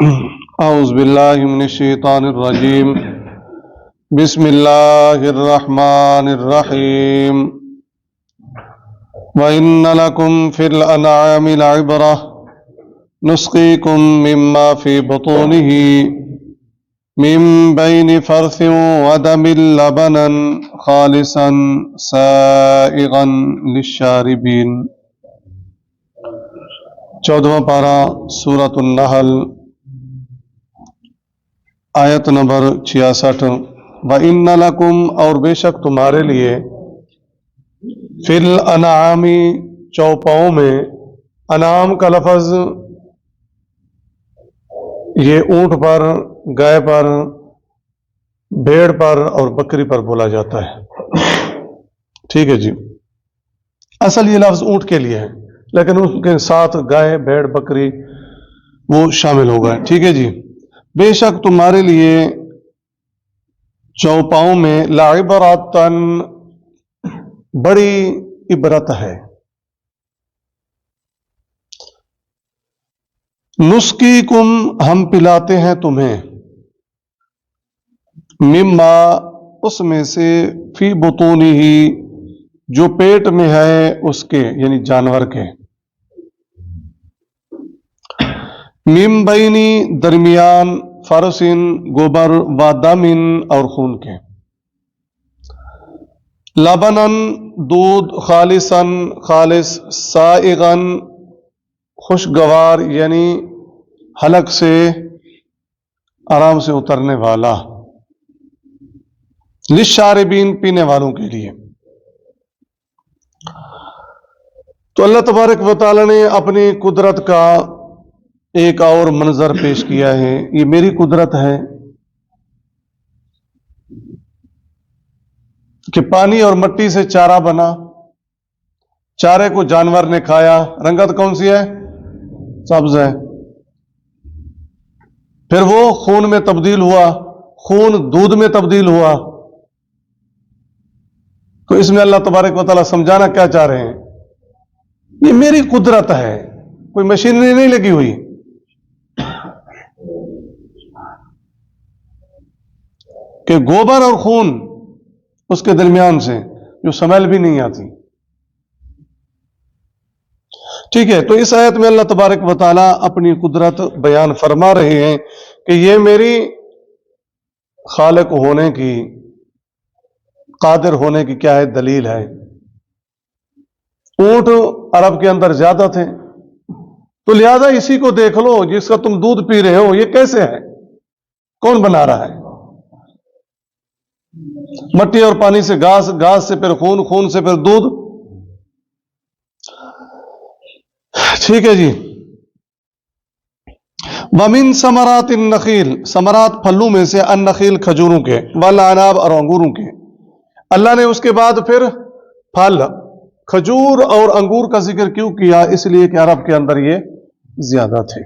اعوذ باللہ من الشیطان الرجیم بسم اللہ الرحمن الرحیم وَإِنَّ لَكُمْ فِي الْأَنْعَامِ لَعِبْرَةً نُسْقِيكُم مِّمَّا فِي بُطُونِهِ مِن بَيْنِ فَرْثٍ وَدَمٍ لَبَنًا خَالِصًا سَائِغًا لِلشَّارِبِينَ۔ 14واں پارہ سورۃ النحل، آیت نمبر 66۔ وَإِنَّ لَكُمْ، اور بے شک تمہارے لیے، فِي الْأَنْعَامِ چوپاؤں میں، انعام کا لفظ یہ اونٹ پر، گائے پر، بھیڑ پر اور بکری پر بولا جاتا ہے، ٹھیک ہے جی۔ اصل یہ لفظ اونٹ کے لیے ہے، لیکن اس کے ساتھ گائے، بھیڑ، بکری وہ شامل ہوگا، ٹھیک ہے جی۔ بے شک تمہارے لیے چوپاؤں میں لعبرتن بڑی عبرت ہے، نسقیکم ہم پلاتے ہیں تمہیں، مما اس میں سے، فی بطونہ جو پیٹ میں ہے اس کے، یعنی جانور کے، من بینی درمیان، فرسن گوبر، و دمن اور خون کے، لبنن دودھ، خالصن خالص، سائغن خوشگوار یعنی حلق سے آرام سے اترنے والا، للشاربین پینے والوں کے لیے۔ تو اللہ تبارک و تعالی نے اپنی قدرت کا ایک اور منظر پیش کیا ہے۔ یہ میری قدرت ہے کہ پانی اور مٹی سے چارہ بنا، چارے کو جانور نے کھایا، رنگت کون سی ہے؟ سبز ہے۔ پھر وہ خون میں تبدیل ہوا، خون دودھ میں تبدیل ہوا۔ تو اس میں اللہ تبارک و تعالیٰ سمجھانا کیا چاہ رہے ہیں؟ یہ میری قدرت ہے، کوئی مشینری نہیں لگی ہوئی۔ کہ گوبر اور خون اس کے درمیان سے جو سمیل بھی نہیں آتی، ٹھیک ہے۔ تو اس آیت میں اللہ تبارک و تعالیٰ اپنی قدرت بیان فرما رہے ہیں کہ یہ میری خالق ہونے کی، قادر ہونے کی کیا ہے؟ دلیل ہے۔ اونٹ عرب کے اندر زیادہ تھے، تو لہذا اسی کو دیکھ لو جس کا تم دودھ پی رہے ہو، یہ کیسے ہے؟ کون بنا رہا ہے؟ مٹی اور پانی سے گھاس، گھاس سے پھر خون، خون سے پھر دودھ، ٹھیک ہے جی۔ وَمِن ثَمَرَاتِ النَّخِيلِ، ثمرات پھلوں میں سے، النخیل کھجوروں کے، والعناب اور انگوروں کے۔ اللہ نے اس کے بعد پھر پھل، کھجور اور انگور کا ذکر کیوں کیا؟ اس لیے کہ عرب کے اندر یہ زیادہ تھے۔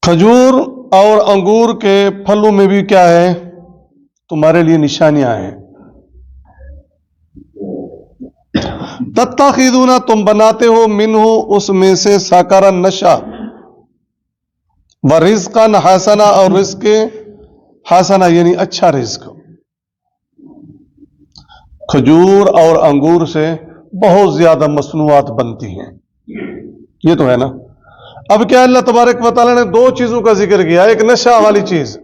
کھجور اور انگور کے پھلوں میں بھی کیا ہے؟ تمہارے لیے نشانیاں ہیں۔ تتخذون، تم بناتے ہو، منہ اس میں سے، ساکارا نشا، ورزقا حسنا اور رزق حسنا یعنی اچھا رزق۔ کھجور اور انگور سے بہت زیادہ مصنوعات بنتی ہیں، یہ تو ہے نا۔ اب کیا اللہ تبارک و تعالیٰ نے دو چیزوں کا ذکر کیا، ایک نشا والی چیز،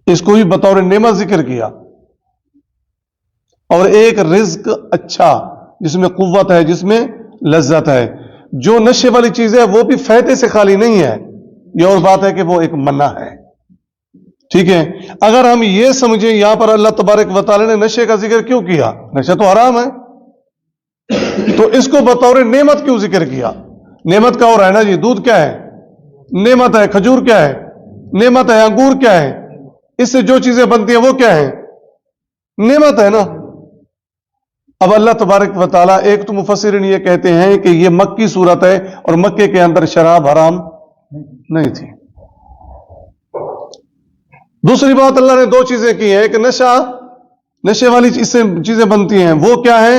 اس کو بھی بطور نعمت ذکر کیا، اور ایک رزق اچھا جس میں قوت ہے، جس میں لذت ہے۔ جو نشے والی چیز ہے وہ بھی فائدے سے خالی نہیں ہے، یہ اور بات ہے کہ وہ ایک منع ہے، ٹھیک ہے۔ اگر ہم یہ سمجھیں یہاں پر اللہ تبارک و تعالیٰ نے نشے کا ذکر کیوں کیا؟ نشہ تو حرام ہے، تو اس کو بطور نعمت کیوں ذکر کیا؟ نعمت کا اور ہے نا جی، دودھ کیا ہے؟ نعمت ہے۔ کھجور کیا ہے؟ نعمت ہے۔ انگور کیا ہے؟ اس سے جو چیزیں بنتی ہیں وہ کیا ہے؟ نعمت ہے نا۔ اب اللہ تبارک و تعالیٰ، ایک تو مفسرین یہ کہتے ہیں کہ یہ مکی صورت ہے اور مکے کے اندر شراب حرام نہیں تھی۔ دوسری بات، اللہ نے دو چیزیں کی ہیں، ایک نشہ، نشے والی اس سے چیزیں بنتی ہیں، وہ کیا ہے؟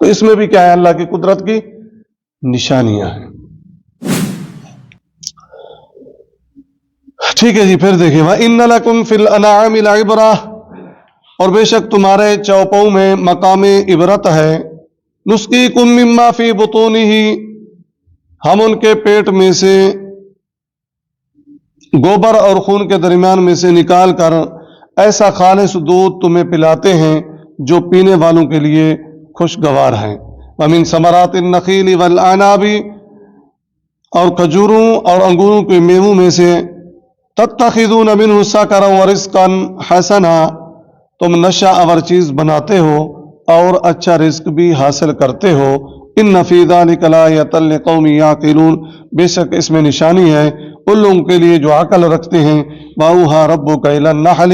تو اس میں بھی کیا ہے؟ اللہ کی قدرت کی نشانیاں ہیں. ٹھیک ہے جی، پھر دیکھیں وَإِنَّ لَكُمْ فِي الْأَنْعَامِ لَعِبْرَةً، اور بے شک تمہارے چوپاؤں میں مقام عبرت ہے. نُسْقِيكُم مِّمَّا فِي بُطُونِهِ، ہم ان کے پیٹ میں سے گوبر اور خون کے درمیان میں سے نکال کر ایسا خالص دودھ تمہیں پلاتے ہیں جو پینے والوں کے لیے خوشگوار ہے. وَمِن ثمرات النخیل والعناب، اور کھجوروں اور انگوروں کے میووں میں سے تتخذون منہ سکرا ورزقا حسنا، تم نشہ آور چیز بناتے ہو اور اچھا رزق بھی حاصل کرتے ہو. ان فی ذلک لآیۃ لقوم یعقلون، بے شک اس میں نشانی ہے ان لوگوں کے لیے جو عقل رکھتے ہیں. وَأَوْحَىٰ رَبُّكَ إِلَى النَّحْلِ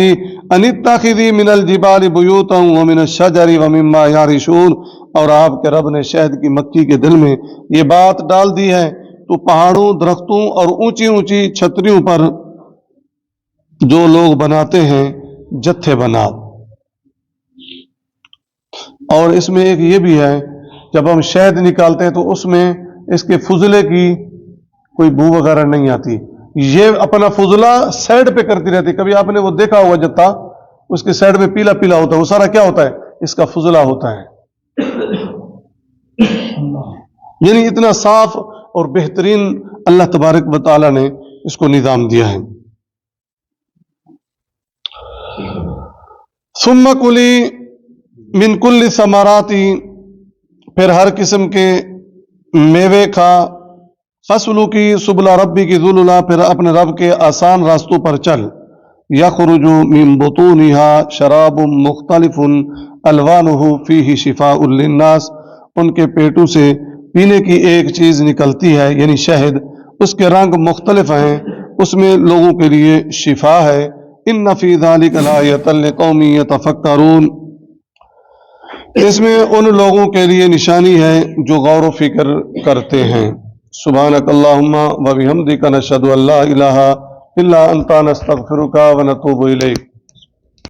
أَنِ اتَّخِذِي مِنَ الْجِبَالِ بُيُوتًا وَمِنَ الشَّجَرِ وَمِمَّا يَعْرِشُونَ، اور آپ کے رب نے شہد کی مکھی کے دل میں یہ بات ڈال دی ہے تو پہاڑوں، درختوں اور اونچی اونچی چھتریوں پر جو لوگ بناتے ہیں جتھے بناؤ. اور اس میں ایک یہ بھی ہے، جب ہم شہد نکالتے ہیں تو اس میں اس کے فضلے کی کوئی بو وغیرہ نہیں آتی. یہ اپنا فضلہ سائڈ پہ کرتی رہتی. کبھی آپ نے وہ دیکھا ہوگا جتا، اس کے سائڈ میں پیلا پیلا ہوتا ہے، وہ سارا کیا ہوتا ہے؟ اس کا فضلہ ہوتا ہے. یعنی اتنا صاف اور بہترین اللہ تبارک و تعالی نے اس کو نظام دیا ہے. ثم کلی من کل ثمرات، پھر ہر قسم کے میوے کھا. فسلوکی سبل ربی کی ذللا، پھر اپنے رب کے آسان راستوں پر چل. یخرج من بطونها شراب مختلف الوانہ فیہ شفاء للناس، ان کے پیٹوں سے پینے کی ایک چیز نکلتی ہے یعنی شہد، اس کے رنگ مختلف ہیں، اس میں لوگوں کے لیے شفا ہے. ان فی ذلک لآیۃ لقوم یتفکرون، اس میں ان لوگوں کے لیے نشانی ہے جو غور و فکر کرتے ہیں. سبحانک اللہم و بحمدک نشہد ان لا الہ الا انت نستغفرک و نتوب الیک.